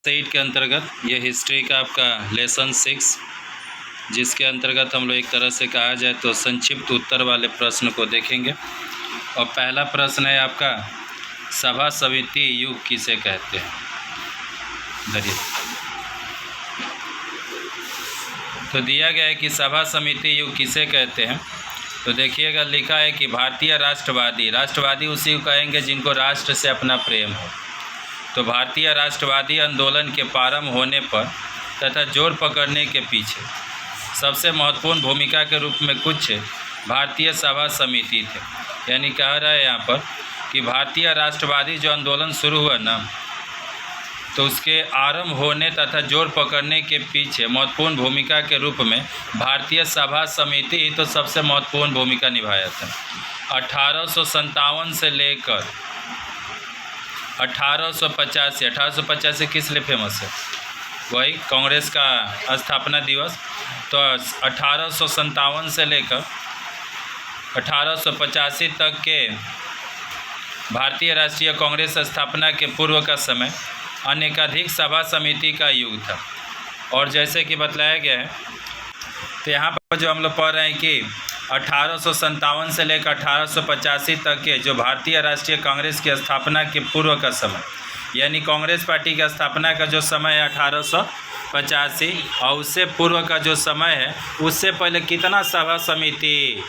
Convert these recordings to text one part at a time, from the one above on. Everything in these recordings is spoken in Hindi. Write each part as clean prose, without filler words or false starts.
क्लास 8 के अंतर्गत ये हिस्ट्री का आपका लेसन 6, जिसके अंतर्गत हम लोग एक तरह से कहा जाए तो संक्षिप्त उत्तर वाले प्रश्न को देखेंगे। और पहला प्रश्न है आपका, सभा समिति युग किसे कहते हैं। धरिए तो दिया गया है कि सभा समिति युग किसे कहते हैं। तो देखिएगा, लिखा है कि भारतीय राष्ट्रवादी उसी को कहेंगे जिनको राष्ट्र से अपना प्रेम हो। तो भारतीय राष्ट्रवादी आंदोलन के प्रारंभ होने पर तथा जोर पकड़ने के पीछे सबसे महत्वपूर्ण भूमिका के रूप में कुछ भारतीय सभा समिति थे। यानी कह रहा है यहाँ पर कि भारतीय राष्ट्रवादी जो आंदोलन शुरू हुआ ना, तो उसके आरंभ होने तथा जोर पकड़ने के पीछे महत्वपूर्ण भूमिका के रूप में भारतीय सभा समिति ही तो सबसे महत्वपूर्ण भूमिका निभाया था। 1857 से लेकर 1885 किस लिए फेमस है, वही कांग्रेस का स्थापना दिवस। तो 1857 से लेकर 1885 तक के भारतीय राष्ट्रीय कांग्रेस स्थापना के पूर्व का समय अनेकाधिक सभा समिति का युग था। और जैसे कि बतलाया गया है, तो यहाँ पर जो हम लोग पढ़ रहे हैं कि 1857 से लेकर 1885 तक के जो भारतीय राष्ट्रीय कांग्रेस की स्थापना के पूर्व का समय, यानी कांग्रेस पार्टी की स्थापना का जो समय है 1885, और उससे पूर्व का जो समय है, उससे पहले कितना सभा समिति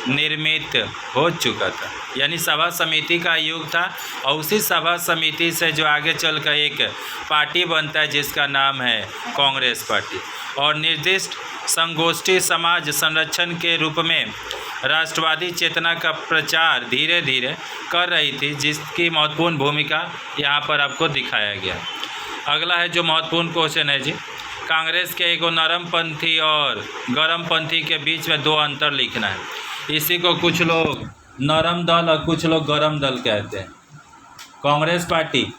निर्मित हो चुका था। यानी सभा समिति का युग था। और उसी सभा समिति से जो आगे चलकर एक पार्टी बनता है जिसका नाम है कांग्रेस पार्टी, और निर्दिष्ट संगोष्ठी समाज संरक्षण के रूप में राष्ट्रवादी चेतना का प्रचार धीरे धीरे कर रही थी, जिसकी महत्वपूर्ण भूमिका यहाँ पर आपको दिखाया गया। अगला है जो महत्वपूर्ण क्वेश्चन है जी, कांग्रेस के एक नरमपंथी और गरमपंथी के बीच में दो अंतर लिखना है। इसी को कुछ लोग नरम दल और कुछ लोग गरम दल कहते हैं, कांग्रेस पार्टी।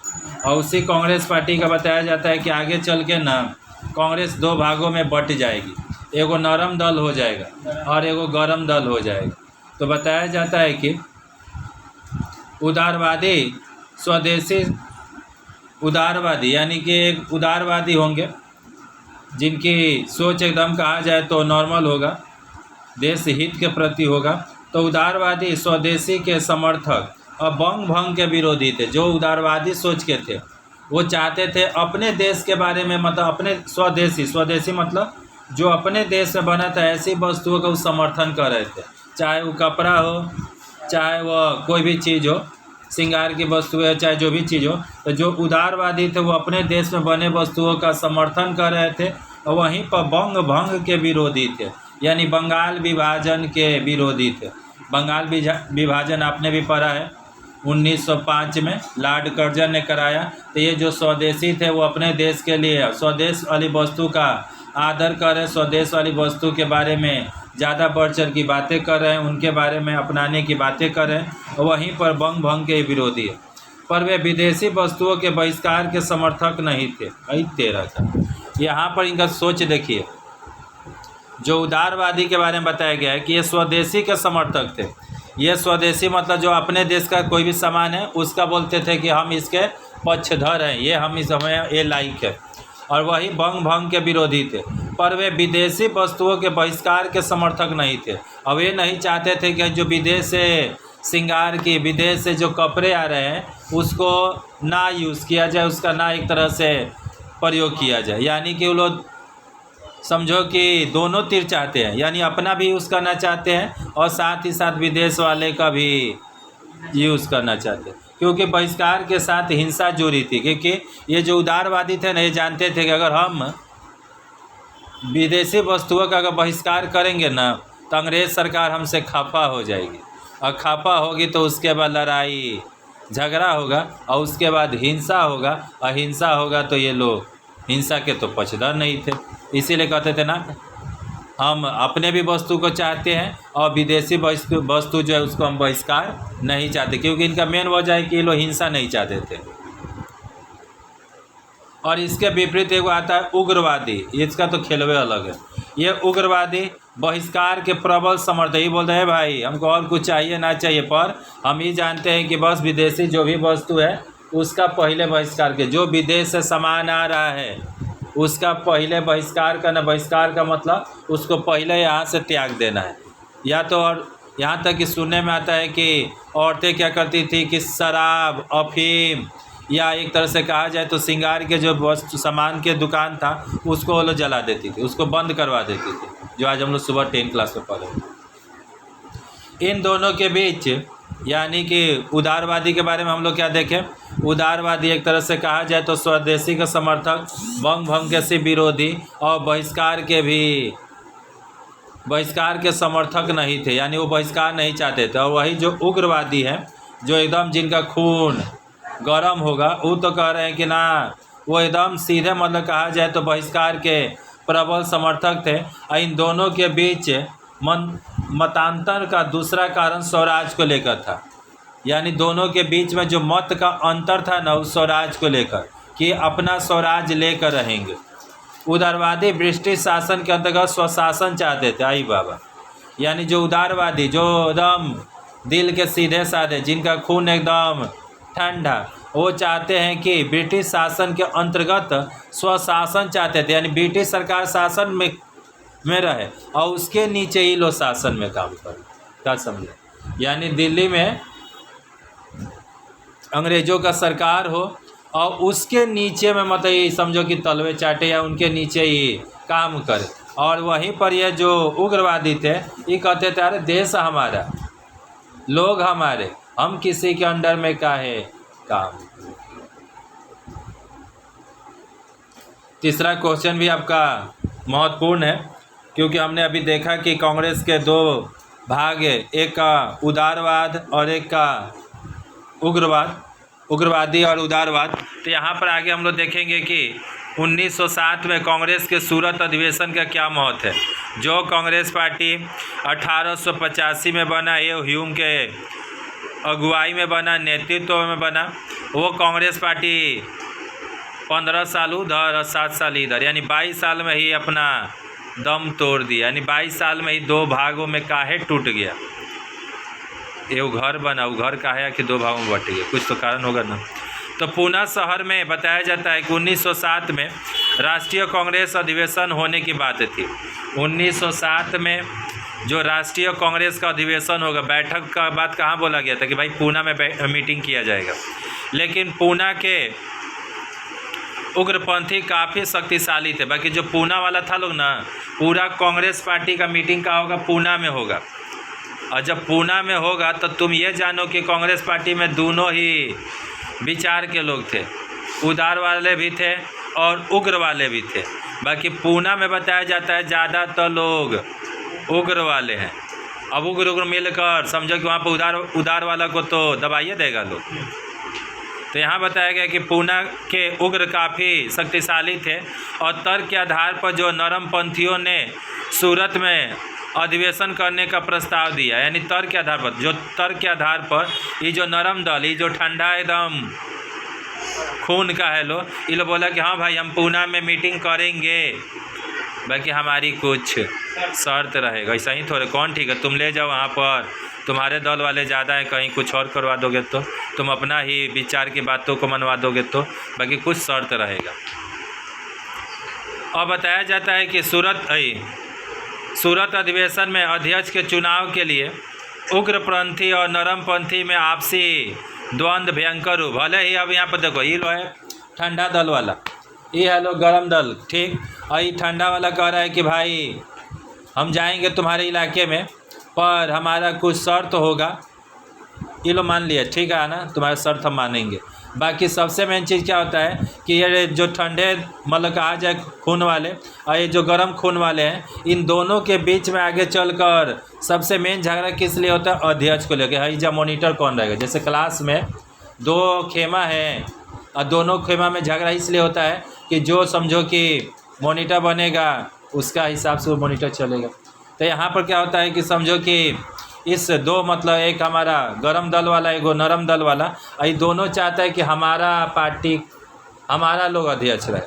और उसी कांग्रेस पार्टी का बताया जाता है कि आगे चल के ना कांग्रेस दो भागों में बट जाएगी, एगो नरम दल हो जाएगा और एगो गरम दल हो जाएगा। तो बताया जाता है कि उदारवादी स्वदेशी उदारवादी, यानी कि एक उदारवादी होंगे जिनकी सोच एकदम कहा जाए तो नॉर्मल होगा, देश हित के प्रति होगा। तो उदारवादी स्वदेशी के समर्थक और बंग भंग के विरोधी थे। जो उदारवादी सोच के थे वो चाहते थे अपने देश के बारे में, मतलब अपने स्वदेशी मतलब जो अपने देश में बना था ऐसी वस्तुओं का वो समर्थन कर रहे थे, चाहे वो कपड़ा हो, चाहे वह कोई भी चीज़ हो, श्रृंगार की वस्तु है, चाहे जो भी चीज़ हो। तो जो उदारवादी थे वो अपने देश में बने वस्तुओं का समर्थन कर रहे थे, और वहीं पर बंग भंग के विरोधी थे, यानी बंगाल विभाजन के विरोधी थे। बंगाल विभाजन आपने भी पढ़ा है, 1905 में लॉर्ड कर्जन ने कराया। तो ये जो स्वदेशी थे वो अपने देश के लिए स्वदेश वाली वस्तु का आदर कर रहे, स्वदेश वाली वस्तु के बारे में ज़्यादा बढ़ चढ़ की बातें कर रहे हैं, उनके बारे में अपनाने की बातें कर रहे हैं, और वहीं पर बंग भंग के विरोधी है। पर वे विदेशी वस्तुओं के बहिष्कार के समर्थक नहीं थे। वही तेरह था। यहाँ पर इनका सोच देखिए, जो उदारवादी के बारे में बताया गया है कि ये स्वदेशी के समर्थक थे। ये स्वदेशी मतलब जो अपने देश का कोई भी सामान है उसका बोलते थे कि हम इसके पक्षधर हैं, ये हम इस हमें ये लायक है। और वही बंग भंग के विरोधी थे। पर वे विदेशी वस्तुओं के बहिष्कार के समर्थक नहीं थे। अब ये नहीं चाहते थे कि जो विदेश से श्रृंगार की, विदेश से जो कपड़े आ रहे हैं उसको ना यूज़ किया जाए, उसका ना एक तरह से प्रयोग किया जाए। यानी कि वो लोग समझो कि दोनों तीर चाहते हैं, यानी अपना भी यूज़ करना चाहते हैं और साथ ही साथ विदेश वाले का भी यूज़ करना चाहते हैं। क्योंकि बहिष्कार के साथ हिंसा जुड़ी थी, क्योंकि ये जो उदारवादी थे ना, ये जानते थे कि अगर हम विदेशी वस्तुओं का अगर बहिष्कार करेंगे ना तो अंग्रेज़ सरकार हमसे खफा हो जाएगी, और खफा होगी तो उसके बाद लड़ाई झगड़ा होगा, और उसके बाद हिंसा होगा, और हिंसा होगा तो ये लोग हिंसा के तो पक्षधर नहीं थे। इसीलिए कहते थे ना, हम अपने भी वस्तु को चाहते हैं और विदेशी वस्तु जो है उसको हम बहिष्कार नहीं चाहते, क्योंकि इनका मेन वजह है कि ये लोग हिंसा नहीं चाहते थे। और इसके विपरीत एगो आता है उग्रवादी, इसका तो खेलवे अलग है। ये उग्रवादी बहिष्कार के प्रबल समर्थक, ही बोलते हैं भाई हमको और कुछ चाहिए ना चाहिए, पर हम ये जानते हैं कि बस विदेशी जो भी वस्तु है उसका पहले बहिष्कार के, जो विदेश से सामान आ रहा है उसका पहले बहिष्कार करना। बहिष्कार का मतलब उसको पहले यहाँ से त्याग देना है। या तो और यहाँ तक कि सुनने में आता है कि औरतें क्या करती थी कि शराब, अफीम या एक तरह से कहा जाए तो श्रृंगार के जो वस्तु सामान के दुकान था उसको वो लोग जला देती थी, उसको बंद करवा देती थी, जो आज हम लोग सुबह 10 क्लास में पढ़े। इन दोनों के बीच यानी कि उदारवादी के बारे में हम लोग क्या देखें, उदारवादी एक तरह से कहा जाए तो स्वदेशी का समर्थक, बंग भंग के विरोधी और बहिष्कार के समर्थक नहीं थे, यानी वो बहिष्कार नहीं चाहते थे। और वही जो उग्रवादी हैं, जो एकदम जिनका खून गर्म होगा, वो तो कह रहे हैं कि ना, वो एकदम सीधे मतलब कहा जाए तो बहिष्कार के प्रबल समर्थक थे। और इन दोनों के बीच मतांतर का दूसरा कारण स्वराज को लेकर था, यानी दोनों के बीच में जो मत का अंतर था ना, उस स्वराज को लेकर कि अपना स्वराज लेकर रहेंगे। उदारवादी ब्रिटिश शासन के अंतर्गत स्वशासन चाहते थे। आई बाबा, यानी जो उदारवादी, जो एकदम दिल के सीधे साधे, जिनका खून एकदम ठंडा, वो चाहते हैं कि ब्रिटिश शासन के अंतर्गत स्वशासन चाहते थे, यानी ब्रिटिश सरकार शासन में रहे और उसके नीचे ही लोग शासन में काम करें। क्या समझे, यानी दिल्ली में अंग्रेज़ों का सरकार हो और उसके नीचे में मतलब ये समझो कि तलवे चाटे या उनके नीचे ही काम करे। और वहीं पर ये जो उग्रवादी थे ये कहते थे अरे देश हमारा, लोग हमारे, हम किसी के अंडर में काहे काम। तीसरा क्वेश्चन भी आपका महत्वपूर्ण है, क्योंकि हमने अभी देखा कि कांग्रेस के दो भाग है, एक का उदारवाद और एक का उग्रवादी और उदारवाद। तो यहाँ पर आगे हम लोग देखेंगे कि 1907 में कांग्रेस के सूरत अधिवेशन का क्या महत्व है। जो कांग्रेस पार्टी 1885 में बना, ये ह्यूम के अगुवाई में बना, नेतृत्व में बना, वो कांग्रेस पार्टी 15 साल उधर और 7 साल इधर, यानी 22 साल में ही अपना दम तोड़ दिया। यानी 22 साल में ही दो भागों में काहे टूट गया। ये वो घर बना, वो घर काहे कि दो भागों में बट गया, कुछ तो कारण होगा ना। तो पूना शहर में बताया जाता है कि 1907 में राष्ट्रीय कांग्रेस अधिवेशन होने की बात थी। 1907 में जो राष्ट्रीय कांग्रेस का अधिवेशन होगा, बैठक का बात कहाँ बोला गया था कि भाई पूना में मीटिंग किया जाएगा। लेकिन पूना के उग्रपंथी काफ़ी शक्तिशाली थे। बाकी जो पूना वाला था लोग ना, पूरा कांग्रेस पार्टी का मीटिंग का होगा पूना में होगा। और जब पूना में होगा तो तुम ये जानो कि कांग्रेस पार्टी में दोनों ही विचार के लोग थे, उदार वाले भी थे और उग्र वाले भी थे। बाकी पूना में बताया जाता है ज़्यादातर लोग उग्र वाले हैं। अब उग्र मिलकर समझो कि वहाँ पर उदार वाला को तो दबाइए देगा लोग। तो यहाँ बताया गया कि पूना के उग्र काफ़ी शक्तिशाली थे और तर्क के आधार पर जो नरम पंथियों ने सूरत में अधिवेशन करने का प्रस्ताव दिया, यानी तर्क के आधार पर, जो तर्क के आधार पर ये जो नरम दल, ये जो ठंडा एकदम खून का है लो, ये लोग बोला कि हाँ भाई हम पूना में मीटिंग करेंगे, बाकी हमारी कुछ शर्त रहेगा। ऐसा ही थोड़े कौन ठीक है, तुम ले जाओ वहाँ पर, तुम्हारे दल वाले ज़्यादा हैं, कहीं कुछ और करवा दोगे तो तुम अपना ही विचार की बातों को मनवा दोगे तो बाकी कुछ शर्त रहेगा। और बताया जाता है कि सूरत अधिवेशन में अध्यक्ष के चुनाव के लिए उग्रपंथी और नरमपंथी में आपसी द्वंद्व भयंकर हो। भले ही अब यहाँ पर देखो, ये लो है ठंडा दल वाला, ये है लो गरम दल, ठीक। और ये ठंडा वाला कह रहा है कि भाई हम जाएंगे तुम्हारे इलाके में, पर हमारा कुछ शर्त होगा। ये लो मान लिया, ठीक है ना, तुम्हारा शर्त हम मानेंगे। बाकी सबसे मेन चीज़ क्या होता है कि ये जो ठंडे मतलब कहा जाए खून वाले और ये जो गर्म खून वाले हैं, इन दोनों के बीच में आगे चलकर सबसे मेन झगड़ा किस लिए होता है, अध्यक्ष को लेकर। हाई जब मॉनिटर कौन रहेगा, जैसे क्लास में दो खेमा है और दोनों खेमा में झगड़ा इसलिए होता है कि जो समझो कि मॉनिटर बनेगा उसका हिसाब से वो मॉनिटर चलेगा। तो यहाँ पर क्या होता है कि समझो कि इस दो मतलब एक हमारा गरम दल वाला, एक नरम दल वाला, ये दोनों चाहता है कि हमारा पार्टी, हमारा लोग अध्यक्ष रहे।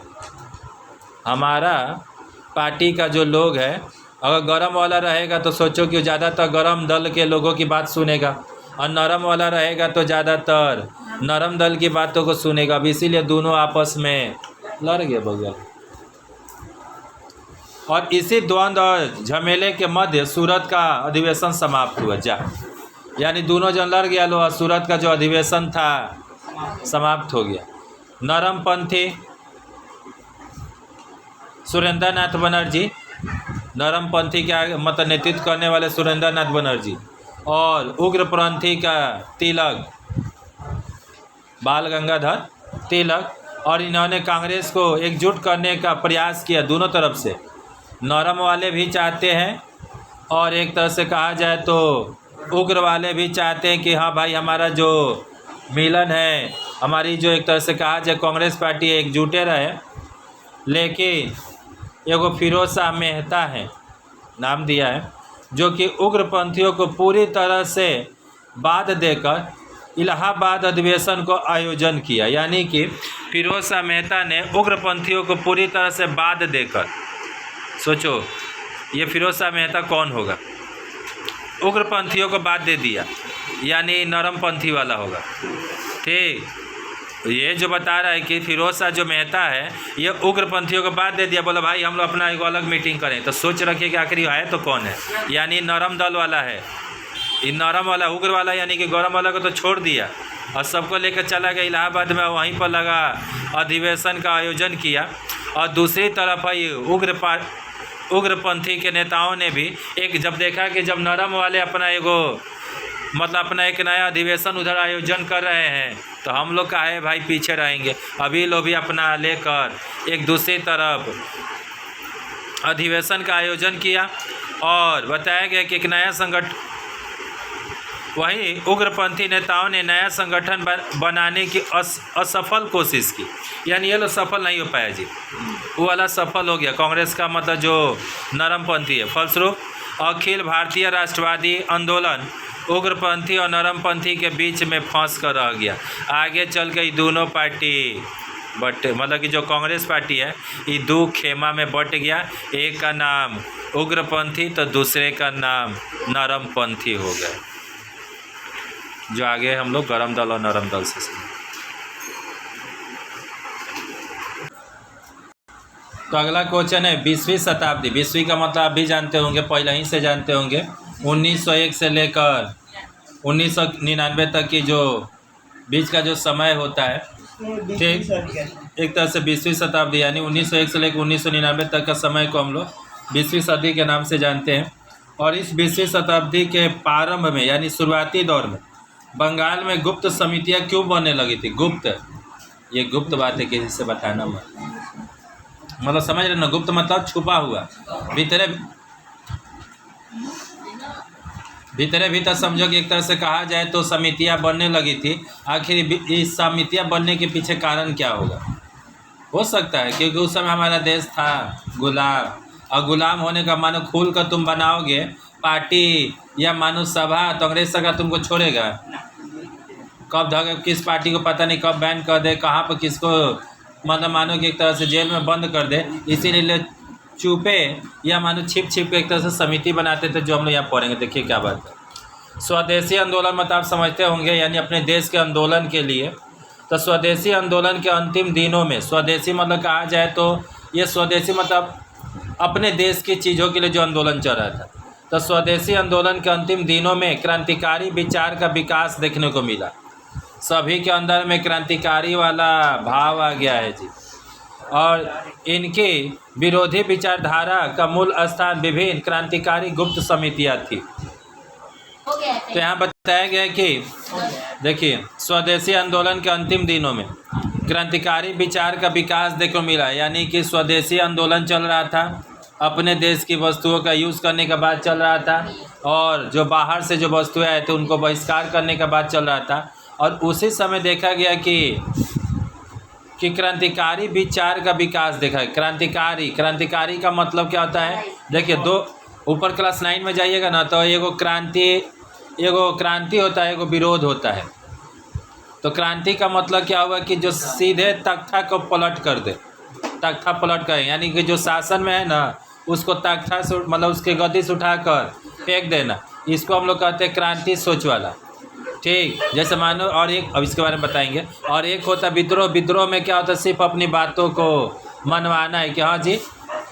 हमारा पार्टी का जो लोग है, अगर गरम वाला रहेगा तो सोचो कि ज़्यादातर गरम दल के लोगों की बात सुनेगा, और नरम वाला रहेगा तो ज़्यादातर नरम दल की बातों को सुनेगा। अब इसीलिए दोनों आपस में लड़ गए बगल। और इसी द्वंद्व और झमेले के मध्य सूरत का अधिवेशन समाप्त हुआ। यानी दोनों जन लड़ गया लो, और सूरत का जो अधिवेशन था समाप्त हो गया। नरमपंथी सुरेंद्र नाथ बनर्जी, नरमपंथी का मतलब नेतृत्व करने वाले सुरेंद्र नाथ बनर्जी, और उग्रपंथी का तिलक बाल गंगाधर तिलक, और इन्होंने कांग्रेस को एकजुट करने का प्रयास किया दोनों तरफ से। नरम वाले भी चाहते हैं और एक तरह से कहा जाए तो उग्र वाले भी चाहते हैं कि हाँ भाई हमारा जो मिलन है, हमारी जो एक तरह से कहा जाए कांग्रेस पार्टी एकजुटे रहे। लेकिन एगो फिरोज शाह मेहता है, नाम दिया है, जो कि उग्रपंथियों को पूरी तरह से बाध देकर इलाहाबाद अधिवेशन को आयोजन किया। यानी कि फिरोज शाह मेहता ने उग्रपंथियों को पूरी तरह से बाध देकर, सोचो ये फिरोज शाह मेहता कौन होगा, उग्रपंथियों को बाध दे दिया, यानी नरमपंथी वाला होगा। ठीक, ये जो बता रहा है कि फिरोज शाह जो मेहता है ये उग्रपंथियों को बात दे दिया, बोला भाई हम लोग अपना एक अलग मीटिंग करें। तो सोच रखिए कि आखिर है तो कौन है, यानी नरम दल वाला है। ये नरम वाला उग्र वाला यानी कि गरम वाला को तो छोड़ दिया और सबको लेकर चला गया इलाहाबाद में, वहीं पर लगा अधिवेशन का आयोजन किया। और दूसरी तरफ है उग्रपंथी के नेताओं ने भी एक जब देखा कि जब नरम वाले अपना अपना एक नया अधिवेशन उधर आयोजन कर रहे हैं तो हम लोग का है भाई पीछे रहेंगे। अभी लोग भी अपना लेकर एक दूसरी तरफ अधिवेशन का आयोजन किया और बताया गया कि एक नया संगठन, वहीं उग्रपंथी नेताओं ने नया संगठन बनाने की असफल कोशिश की। यानी ये लोग सफल नहीं हो पाया जी, वो वाला सफल हो गया। कांग्रेस का मतलब जो नरमपंथी है, फलस्वरूप अखिल भारतीय राष्ट्रवादी आंदोलन उग्रपंथी और नरमपंथी के बीच में फंस कर रह गया। आगे चल के दोनों पार्टी मतलब कि जो कांग्रेस पार्टी है ये दो खेमा में बट गया। एक का नाम उग्रपंथी तो दूसरे का नाम नरमपंथी हो गया, जो आगे हम लोग गरम दल और नरम दल से सुने। तो अगला क्वेश्चन है 20वीं शताब्दी। 20वीं का मतलब आप भी जानते होंगे, पहले ही से जानते होंगे। 1901 से लेकर 1999 तक की जो बीच का जो समय होता है, ठीक, एक तरह से 20वीं शताब्दी यानी 1901 से लेकर 1999 तक का समय को हम लोग 20वीं सदी के नाम से जानते हैं। और इस 20वीं शताब्दी के प्रारंभ में यानी शुरुआती दौर में बंगाल में गुप्त समितियां क्यों बनने लगी थी? गुप्त, ये गुप्त बात है, किसी से बताना मत, मतलब समझ रहे ना, गुप्त मतलब छुपा हुआ, भीतर समझो कि एक तरह से कहा जाए तो समितियां बनने लगी थी। आखिर इस समितियां बनने के पीछे कारण क्या होगा? हो सकता है क्योंकि उस समय हमारा देश था गुलाम, और गुलाम होने का मानो खुल कर तुम बनाओगे पार्टी या मानो सभा तो अंग्रेज सरकार तुमको छोड़ेगा। कब धगे किस पार्टी को पता नहीं कब बैन कर दे, कहाँ पर किसको मतलब मानो कि एक तरह से जेल में बंद कर दे। इसीलिए चुपे या मानो छिप के एक तरह से समिति बनाते थे, जो हम लोग यहाँ पढ़ेंगे। देखिए क्या बात है। स्वदेशी आंदोलन मतलब आप समझते होंगे, यानी अपने देश के आंदोलन के लिए। तो स्वदेशी आंदोलन के अंतिम दिनों में, स्वदेशी मतलब कहा जाए तो ये स्वदेशी मतलब अपने देश की चीज़ों के लिए जो आंदोलन चल रहा था। तो स्वदेशी आंदोलन के अंतिम दिनों में क्रांतिकारी विचार का विकास देखने को मिला। सभी के अंदर में क्रांतिकारी वाला भाव आ गया है जी। और इनकी विरोधी विचारधारा का मूल स्थान विभिन्न क्रांतिकारी गुप्त समितियां थी। तो यहाँ बताया गया कि देखिए, स्वदेशी आंदोलन के अंतिम दिनों में क्रांतिकारी विचार का विकास देखने को मिला। यानी कि स्वदेशी आंदोलन चल रहा था, अपने देश की वस्तुओं का यूज़ करने का बात चल रहा था, और जो बाहर से जो वस्तुएं आए थे उनको बहिष्कार करने का बात चल रहा था। और उसी समय देखा गया कि क्रांतिकारी विचार का विकास देखा है। क्रांतिकारी का मतलब क्या होता है? देखिए, दो ऊपर क्लास 9 में जाइएगा ना, तो एगो क्रांति होता है, एगो विरोध होता है। तो क्रांति का मतलब क्या हुआ कि जो सीधे तख्ता को पलट कर दे, तख्ता पलट कर, यानी कि जो शासन में है ना उसको तख्ता से मतलब उसके गद्दी से उठाकर फेंक देना, इसको हम लोग कहते हैं क्रांति सोच वाला। ठीक, जैसे मानो, और एक, अब इसके बारे में बताएंगे। और एक होता विद्रोह। विद्रोह में क्या होता है, सिर्फ अपनी बातों को मनवाना है कि हाँ जी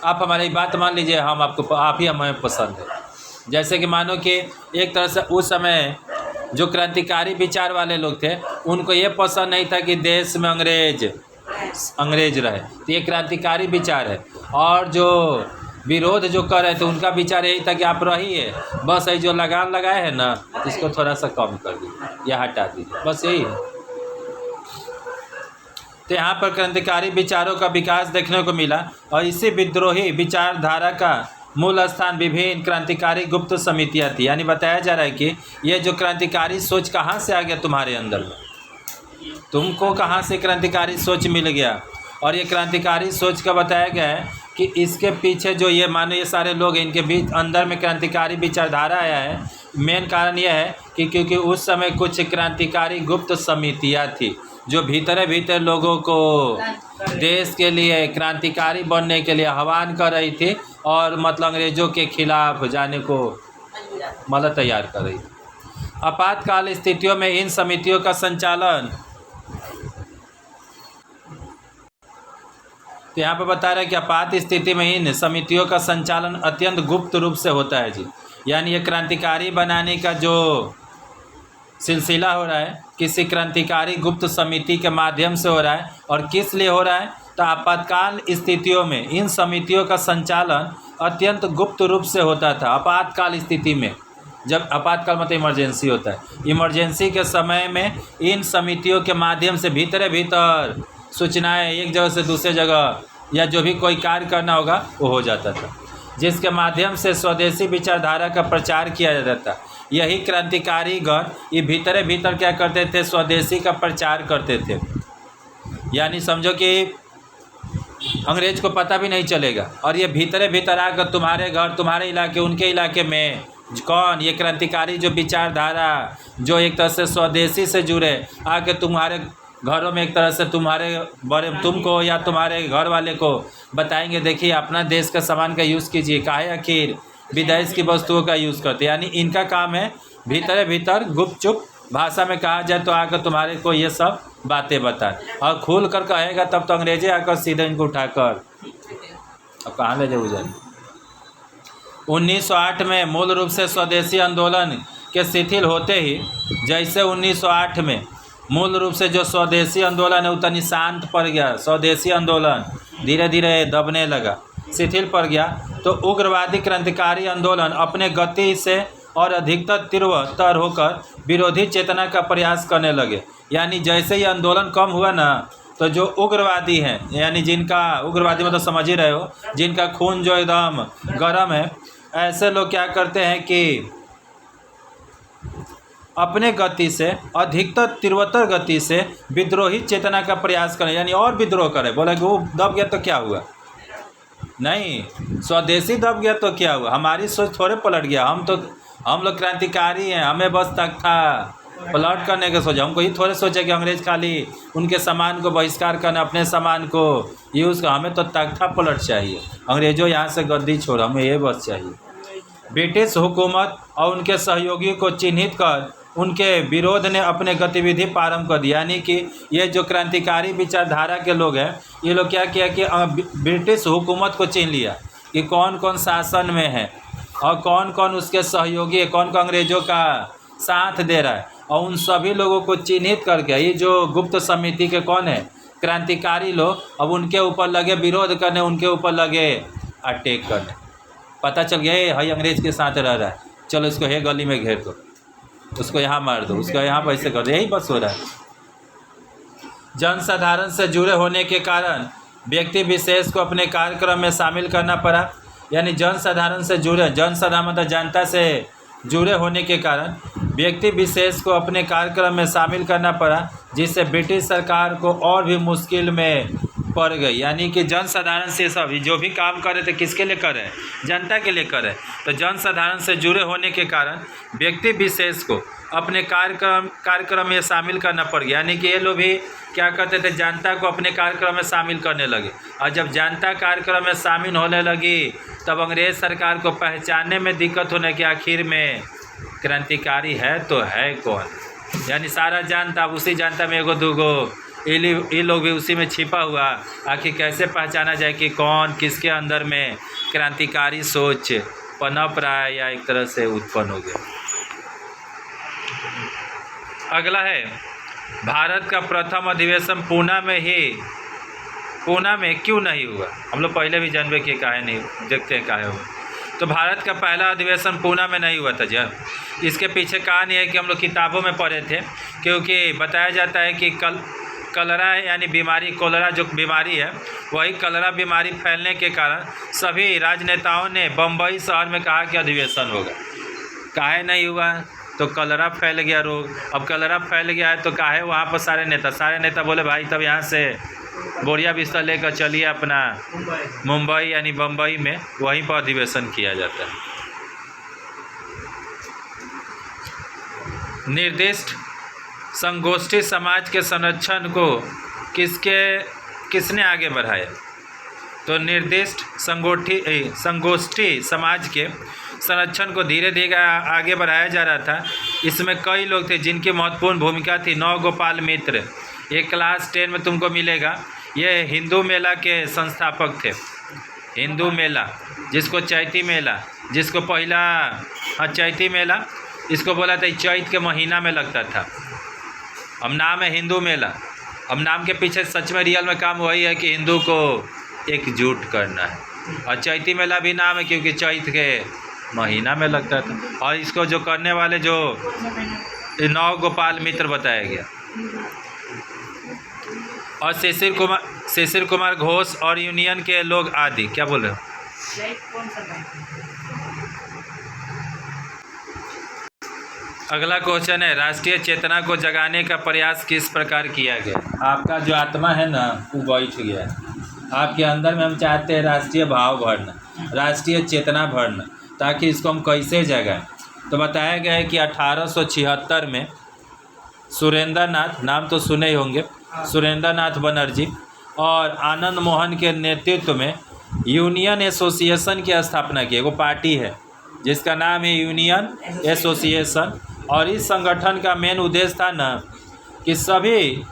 आप हमारी बात मान लीजिए, हम आपको, आप ही हमें पसंद है। जैसे कि मानो कि एक तरह से उस समय जो क्रांतिकारी विचार वाले लोग थे उनको ये पसंद नहीं था कि देश में अंग्रेज रहे, तो ये क्रांतिकारी विचार है। और जो विरोध जो कर रहे थे उनका विचार यही था कि आप रहिए, बस ये जो लगान लगाए हैं ना इसको थोड़ा सा कम कर दीजिए या हटा दीजिए, बस यही है। तो यहाँ पर क्रांतिकारी विचारों का विकास देखने को मिला और इसी विद्रोही विचारधारा का मूल स्थान विभिन्न क्रांतिकारी गुप्त समितियाँ थी। यानी बताया जा रहा है कि ये जो क्रांतिकारी सोच कहाँ से आ गया तुम्हारे अंदर में, तुमको कहाँ से क्रांतिकारी सोच मिल गया। और ये क्रांतिकारी सोच का बताया गया है कि इसके पीछे जो ये मानो ये सारे लोग हैं, इनके बीच अंदर में क्रांतिकारी विचारधारा आया है। मेन कारण यह है कि क्योंकि उस समय कुछ क्रांतिकारी गुप्त समितियाँ थी जो भीतर लोगों को देश के लिए क्रांतिकारी बनने के लिए आह्वान कर रही थी और मतलब अंग्रेज़ों के खिलाफ जाने को मतलब तैयार कर रही थी। आपातकाल स्थितियों में इन समितियों का संचालन, तो यहाँ पर बता रहा है कि आपात स्थिति में इन समितियों का संचालन अत्यंत गुप्त रूप से होता है जी। यानी ये क्रांतिकारी बनाने का जो सिलसिला हो रहा है किसी क्रांतिकारी गुप्त समिति के माध्यम से हो रहा है। और किस लिए हो रहा है, तो आपातकाल स्थितियों में इन समितियों का संचालन अत्यंत गुप्त रूप से होता था। आपातकाल स्थिति में, जब आपातकाल मतलब इमरजेंसी होता है, इमरजेंसी के समय में इन समितियों के माध्यम से भीतर सूचनाएं एक जगह से दूसरे जगह या जो भी कोई कार्य करना होगा वो हो जाता था, जिसके माध्यम से स्वदेशी विचारधारा का प्रचार किया जाता था। यही क्रांतिकारी गण ये भीतर क्या करते थे, स्वदेशी का प्रचार करते थे। यानी समझो कि अंग्रेज को पता भी नहीं चलेगा और ये भीतर आकर तुम्हारे घर, तुम्हारे इलाके, उनके इलाके में कौन, ये क्रांतिकारी जो विचारधारा जो एक तरह से स्वदेशी से जुड़े आके तुम्हारे घरों में एक तरह से तुम्हारे बड़े तुमको या तुम्हारे घर वाले को बताएंगे, देखिए अपना देश का सामान का यूज़ कीजिए, काहे आखिर विदेश की वस्तुओं का यूज़ करते। यानी इनका काम है भीतर गुपचुप भाषा में कहा जाए तो आकर तुम्हारे को ये सब बातें बताए, और खुल कर कहेगा तब तो अंग्रेजे आकर सीधे इनको उठाकर अब कहाँ ले जाओ जाए। 1908 में मूल रूप से स्वदेशी आंदोलन के शिथिल होते ही, जैसे 1908 में मूल रूप से जो स्वदेशी आंदोलन है उतनी शांत पड़ गया, स्वदेशी आंदोलन धीरे धीरे दबने लगा, शिथिल पड़ गया, तो उग्रवादी क्रांतिकारी आंदोलन अपने गति से और अधिकतर तीव्रतर होकर विरोधी चेतना का प्रयास करने लगे। यानी जैसे ही आंदोलन कम हुआ ना, तो जो उग्रवादी हैं, यानी जिनका उग्रवादी मतलब समझ ही रहे हो, जिनका खून जो एकदम गर्म है, ऐसे लोग क्या करते हैं कि अपने गति से अधिकतर तीव्रतर गति से विद्रोही चेतना का प्रयास करें, यानी और विद्रोह करें। बोले कि वो दब गया तो क्या हुआ, नहीं, स्वदेशी दब गया तो क्या हुआ, हमारी सोच थोड़े पलट गया। हम लोग क्रांतिकारी हैं, हमें बस तख्ता पलट करने का सोचा। हमको ये थोड़े सोचा कि अंग्रेज खाली उनके सामान को बहिष्कार करना, अपने सामान को यूज़ कर, हमें तो तख्ता पलट चाहिए, अंग्रेजों यहाँ से गद्दी छोड़, हमें ये बस चाहिए। ब्रिटिश हुकूमत और उनके सहयोगियों को चिन्हित कर उनके विरोध ने अपने गतिविधि प्रारंभ कर दी। यानी कि ये जो क्रांतिकारी विचारधारा के लोग हैं, ये लोग क्या किया कि ब्रिटिश हुकूमत को चिन्ह लिया कि कौन कौन शासन में है और कौन कौन उसके सहयोगी है, कौन कौन अंग्रेज़ों का साथ दे रहा है, और उन सभी लोगों को चिन्हित करके ये जो गुप्त समिति के कौन है, क्रांतिकारी लोग, अब उनके ऊपर लगे विरोध करने, उनके ऊपर लगे अटैक करने। पता चल गया ये अंग्रेज के साथ रह रहा है, चलो इसको हे गली में घेर दो, उसको यहाँ मार दो, उसको यहाँ पैसे कर दो, यही बस हो रहा है। जनसाधारण से जुड़े होने के कारण व्यक्ति विशेष को अपने कार्यक्रम में शामिल करना पड़ा। यानी जनसाधारण से जुड़े, जनसाधारण मतलब जनता से जुड़े होने के कारण व्यक्ति विशेष को अपने कार्यक्रम में शामिल करना पड़ा, जिससे ब्रिटिश सरकार को और भी मुश्किल में पड़ गई। यानी कि जनसाधारण से सब जो भी काम कर रहे थे किसके लिए कर रहे हैं, जनता के लिए कर रहे हैं। तो जनसाधारण से जुड़े होने के कारण व्यक्ति विशेष को अपने कार्यक्रम में शामिल करना पड़ गया। यानी कि ये लोग भी क्या करते थे, जनता को अपने कार्यक्रम में शामिल करने लगे, और जब जनता कार्यक्रम में शामिल होने लगी तब अंग्रेज़ सरकार को पहचानने में दिक्कत होने के आखिर में क्रांतिकारी है तो है कौन, यानी सारा जानता उसी जानता में एगो दूगो, ये लोग भी उसी में छिपा हुआ। आखिर कैसे पहचाना जाए कि कौन किसके अंदर में क्रांतिकारी सोच पनप रहा है या एक तरह से उत्पन्न हो गया। अगला है भारत का प्रथम अधिवेशन पूना में क्यों नहीं हुआ। हम लोग पहले भी जानबे कि काहे नहीं, देखते हैं काहे हुआ। तो भारत का पहला अधिवेशन पूना में नहीं हुआ था जब। इसके पीछे कहानी है कि हम लोग किताबों में पढ़े थे, क्योंकि बताया जाता है कि कलरा यानी बीमारी, कोलरा जो बीमारी है, वही कलरा बीमारी फैलने के कारण सभी राजनेताओं ने बम्बई शहर में कहा कि अधिवेशन होगा। काहे नहीं हुआ, तो कलरा फैल गया रोग। अब कलरा फैल गया है तो काहे वहाँ पर सारे नेता बोले भाई तब यहाँ से बोरिया बिस्तर लेकर चलिए अपना मुंबई यानी बम्बई में, वहीं पर अधिवेशन किया जाता है। निर्दिष्ट संगोष्ठी समाज के संरक्षण को किसने आगे बढ़ाया। तो निर्दिष्ट संगोष्ठी समाज के संरक्षण को धीरे धीरे आगे बढ़ाया जा रहा था। इसमें कई लोग थे जिनकी महत्वपूर्ण भूमिका थी। नवगोपाल मित्र, ये क्लास 10 में तुमको मिलेगा। ये हिंदू मेला के संस्थापक थे। हिंदू मेला जिसको चैती मेला, जिसको पहला चैती मेला इसको बोला था, चैत के महीना में लगता था। अब नाम है हिंदू मेला। अब नाम के पीछे सच में रियल में काम वही है कि हिंदू को एकजुट करना है। और चैती मेला भी नाम है क्योंकि चैत के महीना में लगता था। और इसको जो करने वाले जो नवगोपाल मित्र बताया गया। और शिशिर कुमार घोष और यूनियन के लोग आदि। क्या बोल रहे हो? अगला क्वेश्चन है, राष्ट्रीय चेतना को जगाने का प्रयास किस प्रकार किया गया। आपका जो आत्मा है ना वो बैठ गया है आपके अंदर में। हम चाहते हैं राष्ट्रीय भाव भरना, राष्ट्रीय चेतना भरना, ताकि इसको हम कैसे जगाएं। तो बताया गया है कि 1876 में सुरेंद्र नाथ, नाम तो सुने ही होंगे, सुरेंद्र नाथ बनर्जी और आनंद मोहन के नेतृत्व में यूनियन एसोसिएशन की स्थापना की। वो पार्टी है जिसका नाम है यूनियन एसोसिएशन। और इस संगठन का मेन उद्देश्य था ना कि सभी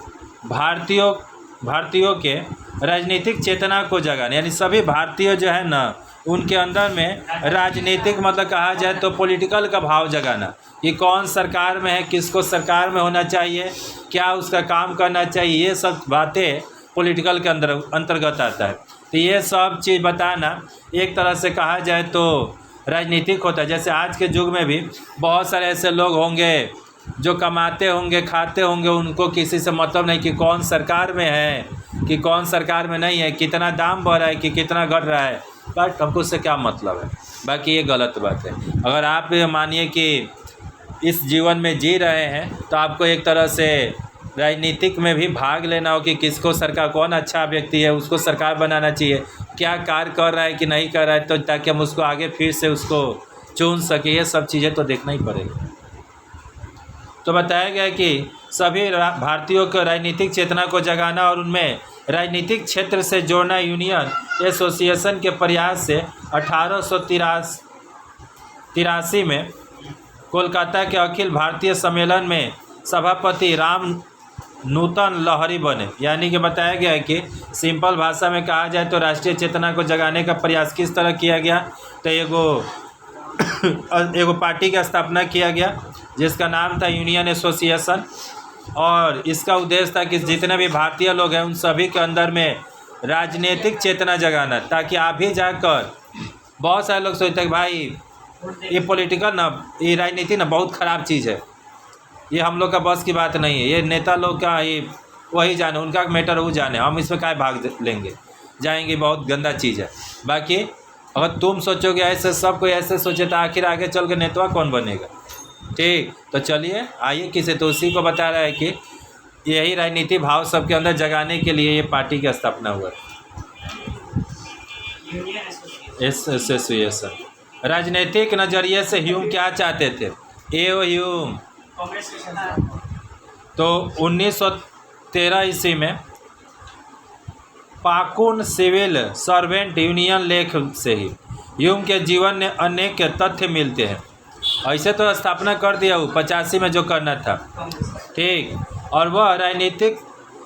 भारतीयों के राजनीतिक चेतना को जगाने, यानी सभी भारतीय जो है ना उनके अंदर में राजनीतिक मतलब कहा जाए तो पॉलिटिकल का भाव जगाना कि कौन सरकार में है, किसको सरकार में होना चाहिए, क्या उसका काम करना चाहिए, ये सब बातें पॉलिटिकल के अंतर्गत आता है। तो ये सब चीज़ बताना एक तरह से कहा जाए तो राजनीतिक होता है। जैसे आज के युग में भी बहुत सारे ऐसे लोग होंगे जो कमाते होंगे, खाते होंगे, उनको किसी से मतलब नहीं कि कौन सरकार में है कि कौन सरकार में नहीं है, कितना दाम बढ़ रहा है कि कितना घट रहा है, बट हमको उससे क्या मतलब है। बाकी ये गलत बात है। अगर आप मानिए कि इस जीवन में जी रहे हैं तो आपको एक तरह से राजनीतिक में भी भाग लेना हो कि किसको सरकार, कौन अच्छा व्यक्ति है उसको सरकार बनाना चाहिए, क्या कार्य कर रहा है कि नहीं कर रहा है, तो ताकि हम उसको आगे फिर से उसको चुन सके। ये सब चीज़ें तो देखना ही पड़ेगा। तो बताया गया कि सभी भारतीयों को राजनीतिक चेतना को जगाना और उनमें राजनीतिक क्षेत्र से जोड़ना यूनियन एसोसिएशन के प्रयास से 1883 में कोलकाता के अखिल भारतीय सम्मेलन में सभापति राम नूतन लहरी बने। यानी कि बताया गया है कि सिंपल भाषा में कहा जाए तो राष्ट्रीय चेतना को जगाने का प्रयास किस तरह किया गया। तो एगो पार्टी का स्थापना किया गया जिसका नाम था यूनियन एसोसिएशन। और इसका उद्देश्य था कि जितने भी भारतीय लोग हैं उन सभी के अंदर में राजनीतिक चेतना जगाना, ताकि आप भी जाकर, बहुत सारे लोग सोचते हैं कि भाई ये पॉलिटिकल ना, ये राजनीति ना बहुत ख़राब चीज़ है, ये हम लोग का बस की बात नहीं है, ये नेता लोग का ये वही जाने, उनका मैटर वो जाने, हम इसमें क्या भाग लेंगे जाएंगे, बहुत गंदा चीज़ है। बाकी अगर तुम सोचोगे ऐसे, सब कोई ऐसे सोचे तो आखिर आगे चल के नेता कौन बनेगा। ठीक, तो चलिए आइए किसे, तो उसी को बता रहा है कि यही राजनीति भाव सबके अंदर जगाने के लिए ये पार्टी की स्थापना हुआ एसोसिएशन। राजनीतिक नज़रिए से ह्यूम क्या चाहते थे, ह्यूम तो 1913 ईस्वी में पाकुन सिविल सर्वेंट यूनियन लेख से ही ह्यूम के जीवन में अनेक तथ्य मिलते हैं। ऐसे तो स्थापना कर दिया वो 85 में जो करना था, ठीक। और वह राजनीतिक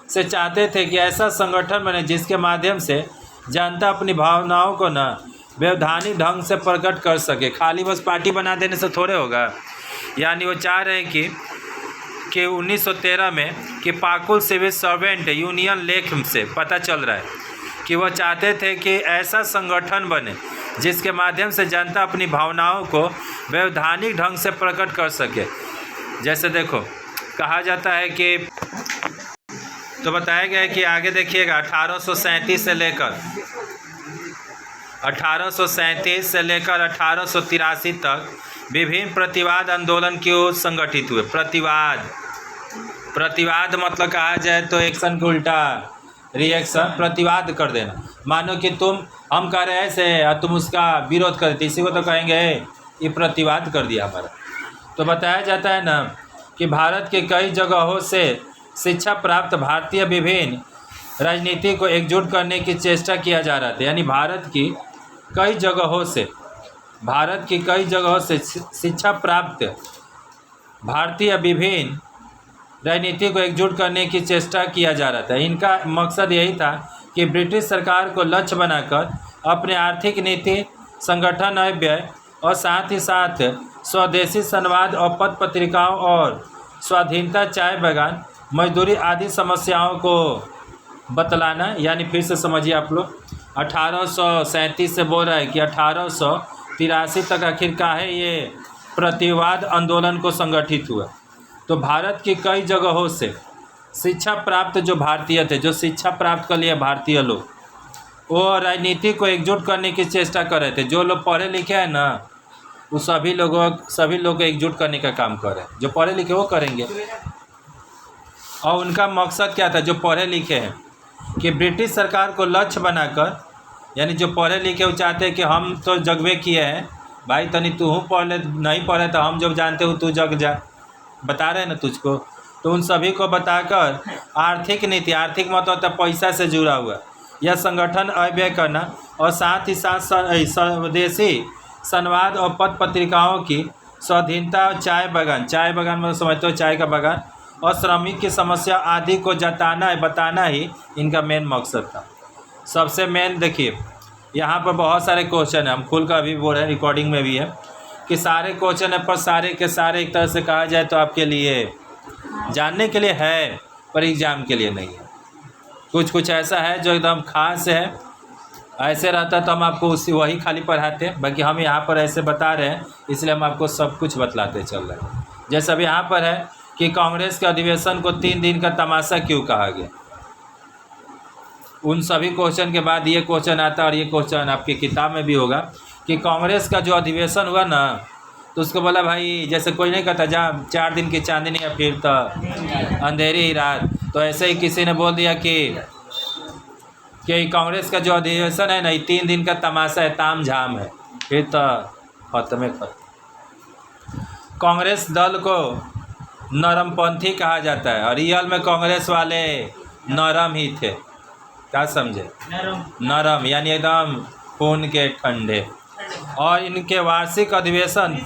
से चाहते थे कि ऐसा संगठन बने जिसके माध्यम से जनता अपनी भावनाओं को न वैधानिक ढंग से प्रकट कर सके। खाली बस पार्टी बना देने से थोड़े होगा। यानी वो चाह रहे हैं कि 1913 में कि पाकुल सिविल सर्वेंट यूनियन लेख से पता चल रहा है कि वह चाहते थे कि ऐसा संगठन बने जिसके माध्यम से जनता अपनी भावनाओं को वैधानिक ढंग से प्रकट कर सके। जैसे देखो कहा जाता है कि, तो बताया गया है कि आगे देखिएगा 1837 से लेकर 1883 तक विभिन्न प्रतिवाद आंदोलन क्यों संगठित हुए। प्रतिवाद मतलब कहा जाए तो एक्शन के उल्टा रिएक्शन, प्रतिवाद कर देना। मानो कि हम कह रहे हैं ऐसे और तुम उसका विरोध करते, इसी को तो कहेंगे ये प्रतिवाद कर दिया हमारा। तो बताया जाता है ना कि भारत के कई जगहों से शिक्षा प्राप्त भारतीय विभिन्न राजनीति को एकजुट करने की चेष्टा किया जा रहा था। यानी भारत की कई जगहों से शिक्षा प्राप्त भारतीय विभिन्न राजनीति को एकजुट करने की चेष्टा किया जा रहा था। इनका मकसद यही था कि ब्रिटिश सरकार को लक्ष्य बनाकर अपने आर्थिक नीति, संगठन व्यय और साथ ही साथ स्वदेशी संवाद और पत्र पत्रिकाओं और स्वाधीनता, चाय बागान, मजदूरी आदि समस्याओं को बतलाना। यानी फिर से समझिए आप लोग, 1837 से बोल रहा है कि 1883 तक आखिर काहे ये प्रतिवाद आंदोलन को संगठित हुआ। तो भारत की कई जगहों से शिक्षा प्राप्त जो भारतीय थे, जो शिक्षा प्राप्त कर लिए भारतीय लोग, वो राजनीति को एकजुट करने की चेष्टा कर रहे थे। जो लोग पढ़े लिखे हैं ना, वो सभी लोग को एकजुट करने का काम कर रहे हैं। जो पढ़े लिखे वो करेंगे। और उनका मकसद क्या था, जो पढ़े लिखे हैं, कि ब्रिटिश सरकार को लक्ष्य बनाकर, यानी जो पढ़े लिखे वो चाहते हैं कि हम तो जगवे किए हैं भाई, तनी तू पढ़ ले, नहीं पढ़े तो हम जब जानते हो तू जग जा, बता रहे हैं ना तुझको। तो उन सभी को बताकर आर्थिक नीति, आर्थिक मतलब होता है पैसा से जुड़ा हुआ, यह संगठन अव्यय करना और साथ ही साथ स्वदेशी संवाद और पत्र पत्रिकाओं की स्वाधीनता, चाय बागान में समझते हो चाय का बागान, और श्रमिक की समस्या आदि को बताना ही इनका मेन मकसद था। सबसे मेन देखिए यहाँ पर बहुत सारे क्वेश्चन हैं, हम खुल कर अभी बोल रहे हैं, रिकॉर्डिंग में भी है कि सारे क्वेश्चन है, पर सारे के सारे एक तरह से कहा जाए तो आपके लिए जानने के लिए है, पर एग्ज़ाम के लिए नहीं है। कुछ ऐसा है जो एकदम खास है। ऐसे रहता तो हम आपको वही खाली पढ़ाते, बाकी हम यहाँ पर ऐसे बता रहे हैं इसलिए हम आपको सब कुछ बतलाते चल रहे हैं। जैसे अब यहाँ पर है कि कांग्रेस के अधिवेशन को 3 दिन का तमाशा क्यों कहा गया। उन सभी क्वेश्चन के बाद ये क्वेश्चन आता है, और ये क्वेश्चन आपकी किताब में भी होगा कि कांग्रेस का जो अधिवेशन हुआ ना, तो उसको बोला भाई, जैसे कोई नहीं कहता जा 4 दिन की चांदनी है फिर तो अंधेरी ही रात, तो ऐसे ही किसी ने बोल दिया कि कांग्रेस का जो अधिवेशन है ना, 3 दिन का तमाशा है, ताम झाम है, फिर तो खत्म। कांग्रेस दल को नरमपंथी कहा जाता है, और रियल में कांग्रेस वाले नरम ही थे। क्या समझे? नरम यानी एकदम खून के ठंडे। और इनके वार्षिक अधिवेशन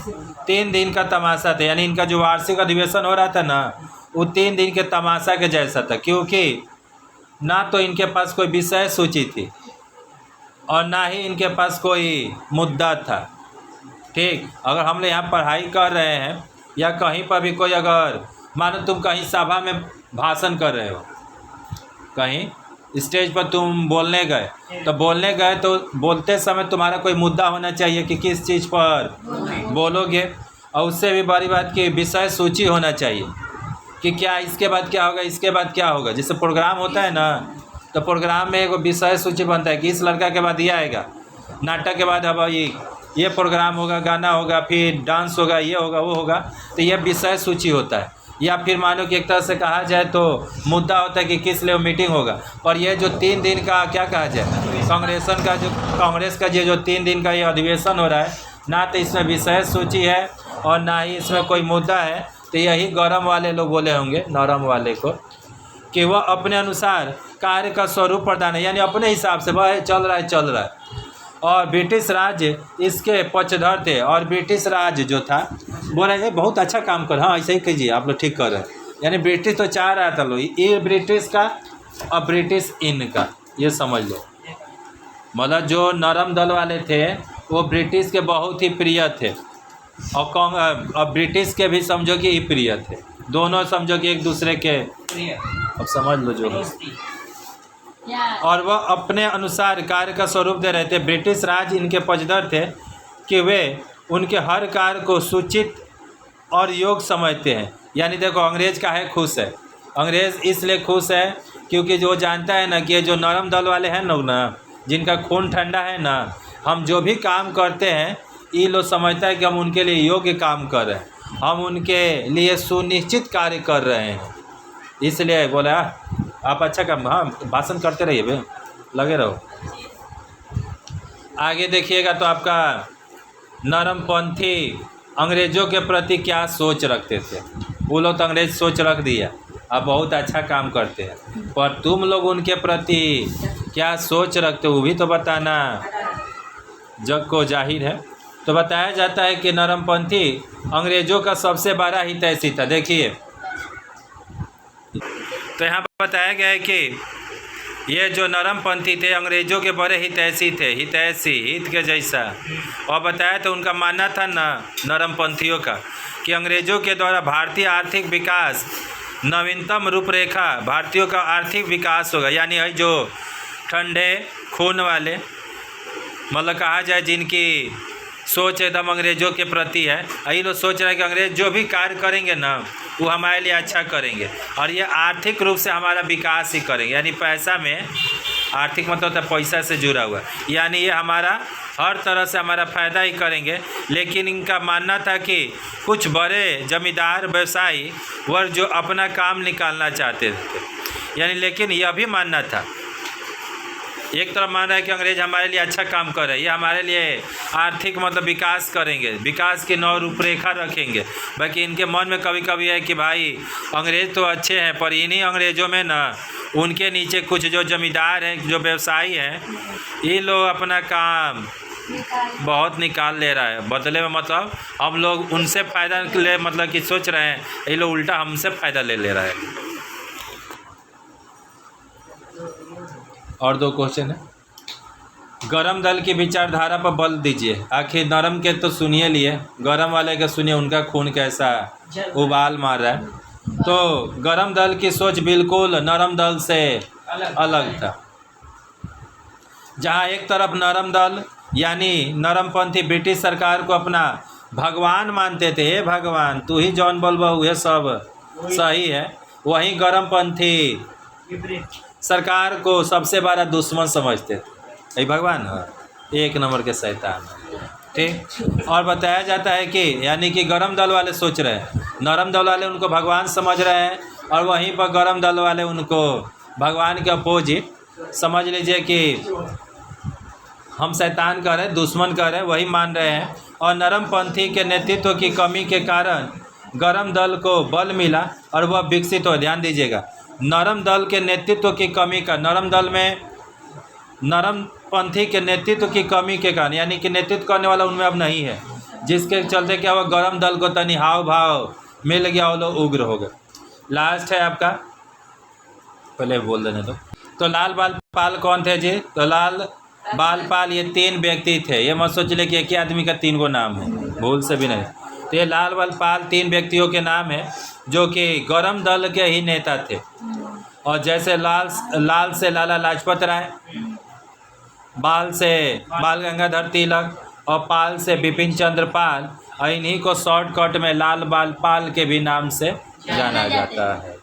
3 दिन का तमाशा था। यानी इनका जो वार्षिक अधिवेशन हो रहा था ना, वो 3 दिन के तमाशा के जैसा था, क्योंकि ना तो इनके पास कोई विषय सूची थी और ना ही इनके पास कोई मुद्दा था। ठीक, अगर हम लोग यहाँ पढ़ाई कर रहे हैं या कहीं पर भी कोई, अगर मानो तुम कहीं सभा में भाषण कर रहे हो, कहीं स्टेज पर तुम बोलने गए, तो बोलते समय तुम्हारा कोई मुद्दा होना चाहिए कि किस चीज़ पर बोलोगे, और उससे भी बड़ी बात कि विषय सूची होना चाहिए कि क्या इसके बाद क्या होगा, इसके बाद क्या होगा। जैसे प्रोग्राम होता है ना, तो प्रोग्राम में एक विषय सूची बनता है कि इस लड़का के बाद ये आएगा, नाटक के बाद अब ये प्रोग्राम होगा, गाना होगा, फिर डांस होगा, ये होगा, वो होगा, तो ये विषय सूची होता है। या फिर मानो कि एक तरह से कहा जाए तो मुद्दा होता है कि किस लिए मीटिंग होगा। और ये जो 3 दिन का क्या कहा जाए, कांग्रेस का जो 3 दिन का ये अधिवेशन हो रहा है, ना तो इसमें विषय सूची है और ना ही इसमें कोई मुद्दा है। तो यही गरम वाले लोग बोले होंगे नरम वाले को, कि वह अपने अनुसार कार्य का स्वरूप प्रदान है, यानी अपने हिसाब से वह चल रहा है। और ब्रिटिश राज इसके पक्षधर थे। और ब्रिटिश राज जो था बोला ये बहुत अच्छा काम कर, हाँ ऐसे ही कीजिए आप लोग ठीक कर रहे हैं। यानी ब्रिटिश तो चाह रहा था लोग ये ब्रिटिश का और ब्रिटिश इनका, ये समझ लो। मतलब जो नरम दल वाले थे वो ब्रिटिश के बहुत ही प्रिय थे और ब्रिटिश के भी समझो कि ही प्रिय थे, दोनों समझो कि एक दूसरे के अब समझ लो जो है। और वह अपने अनुसार कार्य का स्वरूप दे रहे थे। ब्रिटिश राज इनके पक्षधर थे कि वे उनके हर कार्य को सूचित और योग्य समझते हैं। यानी देखो अंग्रेज़ का है खुश है, अंग्रेज़ इसलिए खुश है क्योंकि जो जानता है ना कि ये जो नरम दल वाले हैं लोग ना, जिनका खून ठंडा है ना, हम जो भी काम करते हैं ये लोग समझता है कि हम उनके लिए योग्य काम कर रहे हैं, हम उनके लिए सुनिश्चित कार्य कर रहे हैं। इसलिए बोला आप अच्छा काम, हाँ भाषण करते रहिए बे, लगे रहो। आगे देखिएगा तो आपका नरमपंथी अंग्रेज़ों के प्रति क्या सोच रखते थे। वो लोग तो अंग्रेज़ सोच रख दिया आप बहुत अच्छा काम करते हैं, पर तुम लोग उनके प्रति क्या सोच रखते हो वो भी तो बताना, जग को जाहिर है। तो बताया जाता है कि नरमपंथी अंग्रेज़ों का सबसे बड़ा हितैषी था। देखिए तो यहाँ पर बताया गया है कि ये जो नरमपंथी थे अंग्रेज़ों के बड़े हितैषी थे, हितैषी हित के जैसा। और बताया तो उनका मानना था ना नरमपंथियों का कि अंग्रेज़ों के द्वारा भारतीय आर्थिक विकास नवीनतम रूपरेखा, भारतीयों का आर्थिक विकास होगा। यानी है जो ठंडे खून वाले, मतलब कहा जाए जिनकी सोच एकदम अंग्रेज़ों के प्रति है, यही लोग सोच रहे हैं कि अंग्रेज़ जो भी कार्य करेंगे ना वो हमारे लिए अच्छा करेंगे और ये आर्थिक रूप से हमारा विकास ही करेंगे। यानी पैसा में आर्थिक मतलब होता है पैसा से जुड़ा हुआ, यानी ये हमारा हर तरह से हमारा फ़ायदा ही करेंगे। लेकिन इनका मानना था कि कुछ बड़े जमींदार व्यवसायी वर्ग जो अपना काम निकालना चाहते थे, यानी लेकिन यह भी मानना था, एक तरफ मान रहा है कि अंग्रेज़ हमारे लिए अच्छा काम कर रहे हैं, ये हमारे लिए आर्थिक मतलब विकास करेंगे, विकास की नौ रूपरेखा रखेंगे। बाकी इनके मन में कभी कभी है कि भाई अंग्रेज़ तो अच्छे हैं पर इन्हीं अंग्रेज़ों में ना उनके नीचे कुछ जो जमींदार हैं, जो व्यवसायी हैं, ये लोग अपना काम बहुत निकाल ले रहा है बदले में, मतलब हम लोग उनसे फ़ायदा ले मतलब कि सोच रहे हैं, ये लोग उल्टा हमसे फ़ायदा ले रहा है। और दो क्वेश्चन है। गरम दल की विचारधारा पर बल दीजिए। आखिर नरम के तो सुनिए लिए, गरम वाले के सुनिए उनका खून कैसा उबाल मार रहा है। तो गरम दल की सोच बिल्कुल नरम दल से अलग था। जहाँ एक तरफ नरम दल यानी नरमपंथी ब्रिटिश सरकार को अपना भगवान मानते थे, हे भगवान तू ही जौन बोलबहू ये सब सही है, वहीं गरमपंथी सरकार को सबसे बड़ा दुश्मन समझते थे। ये भगवान है एक नंबर के शैतान, ठीक। और बताया जाता है कि यानी कि गरम दल वाले सोच रहे हैं, नरम दल वाले उनको भगवान समझ रहे हैं और वहीं पर गरम दल वाले उनको भगवान के अपोजिट समझ लीजिए कि हम शैतान कह रहे हैं, दुश्मन कह रहे हैं, वही मान रहे हैं। और नरमपंथी के नेतृत्व की कमी के कारण गरम दल को बल मिला और वह विकसित हो। ध्यान दीजिएगा, नरम दल के नेतृत्व की कमी का, नरम दल में नरमपंथी के नेतृत्व की कमी के कारण, यानी कि नेतृत्व करने वाला उनमें अब नहीं है, जिसके चलते क्या हुआ गरम दल को तनी हाव भाव मिल गया, वो लोग उग्र हो गए। लास्ट है आपका, पहले बोल देने दो। तो लाल बाल पाल कौन थे जी? तो लाल बाल पाल ये 3 व्यक्ति थे। ये मत सोच ले कि एक ही आदमी का 3 गो नाम है, भूल से भी नहीं। तो ये लाल बाल पाल 3 व्यक्तियों के नाम है जो कि गरम दल के ही नेता थे। और जैसे लाल से लाला लाजपत राय, बाल से बाल गंगाधर तिलक और पाल से बिपिन चंद्र पाल, और इन्हीं को शॉर्टकट में लाल बाल पाल के भी नाम से जाना जाता है।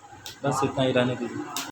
बस इतना ही रहने दीजिए।